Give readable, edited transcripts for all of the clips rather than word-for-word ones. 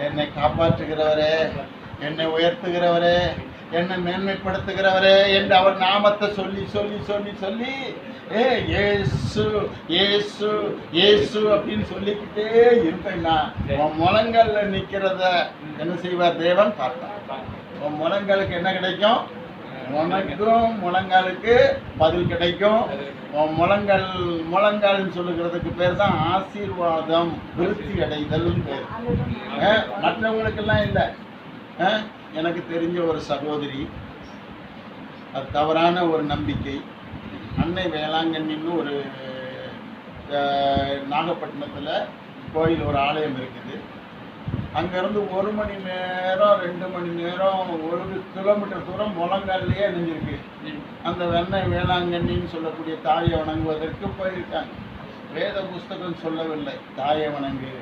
என்னை காப்பாற்றுகிறவரே, என்னை உயர்த்துகிறவரே, என்னை மேன்மைப்படுத்துகிறவரே என்று அவர் நாமத்தை சொல்லி சொல்லி சொல்லி சொல்லி ஏசு ஏசு ஏசு அப்படின்னு சொல்லிக்கிட்டே இருப்பேன்னா உன் முழங்கல்ல நிற்கிறத என்ன செய்வார் தேவன் பார்த்தார். உன் முழங்களுக்கு என்ன கிடைக்கும்? உனக்கும் முழங்காலுக்கு பதில் கிடைக்கும். முழங்கால்னு சொல்லுகிறதுக்கு பேர் தான் ஆசீர்வாதம், விருத்தி அடைதல் பேர். மற்றவங்களுக்கெல்லாம் இல்லை. எனக்கு தெரிஞ்ச ஒரு சகோதரி, அது தவறான ஒரு நம்பிக்கை. அன்னை வேளாங்கண்ணின்னு ஒரு நாகப்பட்டினத்தில் கோயில் ஒரு ஆலயம் இருக்குது. அங்கேருந்து 1 மணி நேரம் 2 மணி நேரம் 1 கிலோமீட்டர் தூரம் முழங்கால்லையே நினைஞ்சிருக்கு. அந்த வெண்ணெய் வேளாங்கண்ணின்னு சொல்லக்கூடிய தாயை வணங்குவதற்கு போயிருக்காங்க. வேத புஸ்தகம் சொல்லவில்லை தாயை வணங்கு,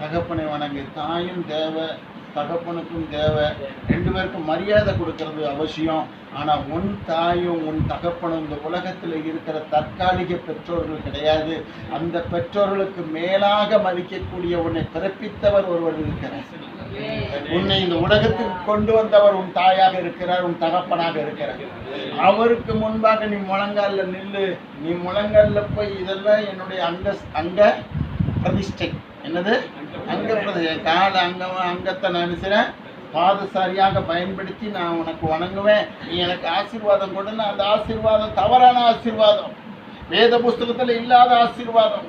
தகப்பனை வணங்கு. தாயும் தேவை, தகப்பனுக்கும் தேவை. 2 பேருக்கும் மரியாதை கொடுக்கறது அவசியம். ஆனால் உன் தாயும் உன் தகப்பனும் இந்த உலகத்தில் இருக்கிற தற்காலிக பெற்றோர்கள் கிடையாது. அந்த பெற்றோர்களுக்கு மேலாக மதிக்கக்கூடிய உன்னை பிறப்பித்தவர் ஒருவர் இருக்கிறார். உன்னை இந்த உலகத்துக்கு கொண்டு வந்தவர் உன் தாயாக இருக்கிறார், உன் தகப்பனாக இருக்கிறார். அவருக்கு முன்பாக நீ முழங்கால நில்லு. நீ முழங்கால போய் இதெல்லாம் என்னுடைய அங்க பிரதிஷ்டை, என்னது அங்க பிரதிஷ்டை, கால அங்கத்தை நான் நினைக்கிறேன் பாதசாரியாக பயன்படுத்தி நான் உனக்கு வணங்குவேன். நீ எனக்கு ஆசீர்வாதம் கொடுன்னு அந்த ஆசீர்வாதம் தவறான ஆசீர்வாதம், வேத புஸ்தகத்தில் இல்லாத ஆசீர்வாதம்.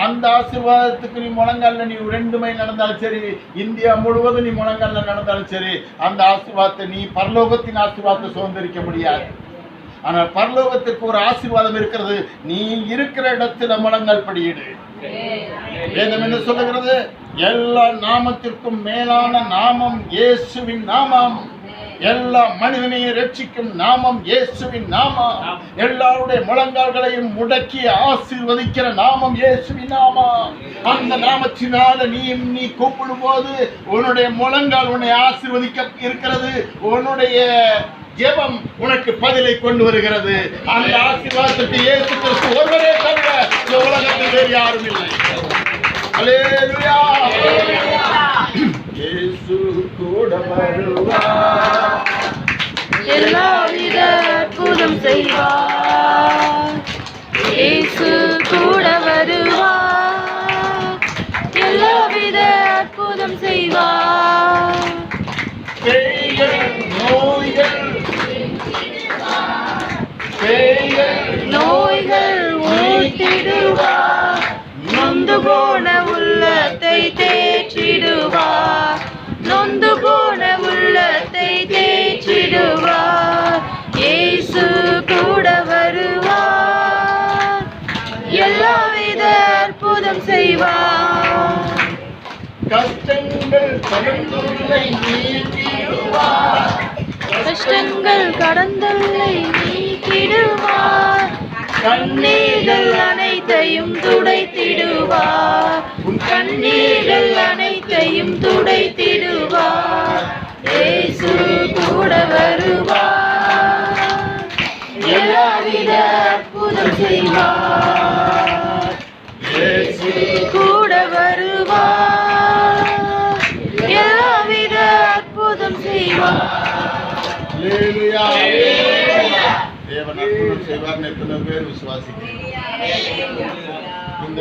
அந்த ஆசீர்வாதத்துக்கு நீ முழங்கால நீ 2 மைல் நடந்தாலும் சரி, இந்தியா முழுவதும் நீ முழங்கால நடந்தாலும் சரி, அந்த ஆசீர்வாதத்தை நீ பரலோகத்தின் ஆசீர்வாதத்தை சுதந்திரிக்க முடியாது. ஆனால் பரலோகத்திற்கு ஒரு ஆசீர்வாதம் இருக்கிறது. நீ இருக்கிற இடத்துல முழங்கால் படியிடு. வேதம் என்ன சொல்லுகிறது? எல்லா நாமத்திற்கும் மேலான நாமம் இயேசுவின் நாமம். எல்லா மனிதனையும் ரட்சிக்கும் நாமம் இயேசுவின் நாமம். எல்லாருடைய முழங்கால்களையும் முடக்கி ஆசீர்வதிக்கிற நாமம் இயேசுவின் நாமம். அந்த நாமத்தினால நீ கூப்பிடும் போது உன்னுடைய முழங்கால் உன்னை ஆசீர்வதிக்க இருக்கிறது. உன்னுடைய ஜெபம் உனக்கு பதிலை கொண்டு வருகிறது. அந்த ஆசீர்வாதத்துக்கு இயேசு கிறிஸ்து ஒருவரே தவிர இந்த உலகத்தில் வேறு யாரும் இல்லை. அல்லேலூயா. இயேசு கூட வருவார், எல்லாவித அற்புதம் செய்வார். இயேசு கூட வருவார், எல்லாவித அற்புதம் செய்வார். நோய்கள் ஊற்றிடுவார், நொந்து போன உள்ளத்தை தேற்றிடுவார். நொந்து போன உள்ளத்தை தேற்றிடுவார். இயேசு கூட வருவார், எல்லாவித அற்புதம் செய்வார். கஷ்டங்கள் கடந்துள்ளை நீக்கிடுவார், கஷ்டங்கள் கடந்துள்ளை நீக்கிடுவார். கண்ணீர்கள் அனைத்தையும் துடைத்திடுவார், கண்ணீர்கள் அனைத்தையும் துடைத்திடுவார். இயேசு கூட வருவார், எல்லாவித அற்புதம் செய்வார். இயேசு கூட வருவார், எல்லாவித அற்புதம் செய்வார். தேவன் அற்புதம் செய்வார்னு எத்தனை பேர் விசுவாசிக்கிறீங்க? இந்த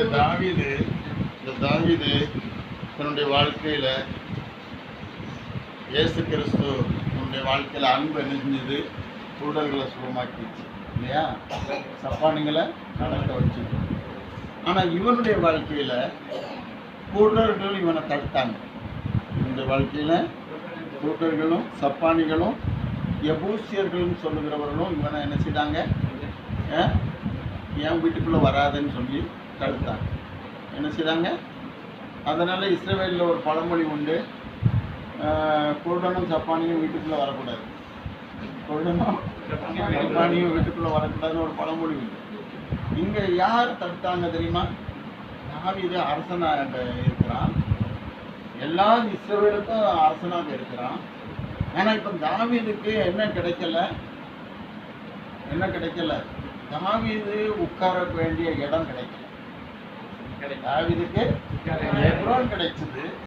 தாவீது தன்னுடைய வாழ்க்கையில இயேசு கிறிஸ்து தன்னுடைய வாழ்க்கையில அன்பு நெஞ்சது, குருடர்களை சுகமாக்கிடுச்சு இல்லையா, சப்பானிங்களை நடக்க வச்சு. ஆனா இவனுடைய வாழ்க்கையில குருடர்கள் இவனை தடுத்தாங்க. இவனுடைய வாழ்க்கையில குருடர்களும் சப்பானிகளும் எபூசியர்களும் சொல்லுகிறவர்களும் இவனை என்ன செய்தாங்க? என் வீட்டுக்குள்ளே வராதுன்னு சொல்லி தடுத்தாங்க. என்ன செய்தாங்க? அதனால் இஸ்ரவேலில் ஒரு பழமொழி உண்டு, குருடனும் சப்பானியும் வீட்டுக்குள்ளே வரக்கூடாது. குருடனும் சப்பானியும் வீட்டுக்குள்ளே வரக்கூடாதுன்னு ஒரு பழமொழி உண்டு. இங்கே யார் தடுத்தாங்க தெரியுமா? தாவீது அரசனாக இருக்கிறான், எல்லா இஸ்ரவேலுக்கும் அரசனாக இருக்கிறான். ஆனால் இப்போ தாவீதுக்கு என்ன கிடைக்கல? தாவீது உட்கார வேண்டிய இடம் கிடைக்கல. தாவீதுக்கு எப்ரோன் கிடைச்சது.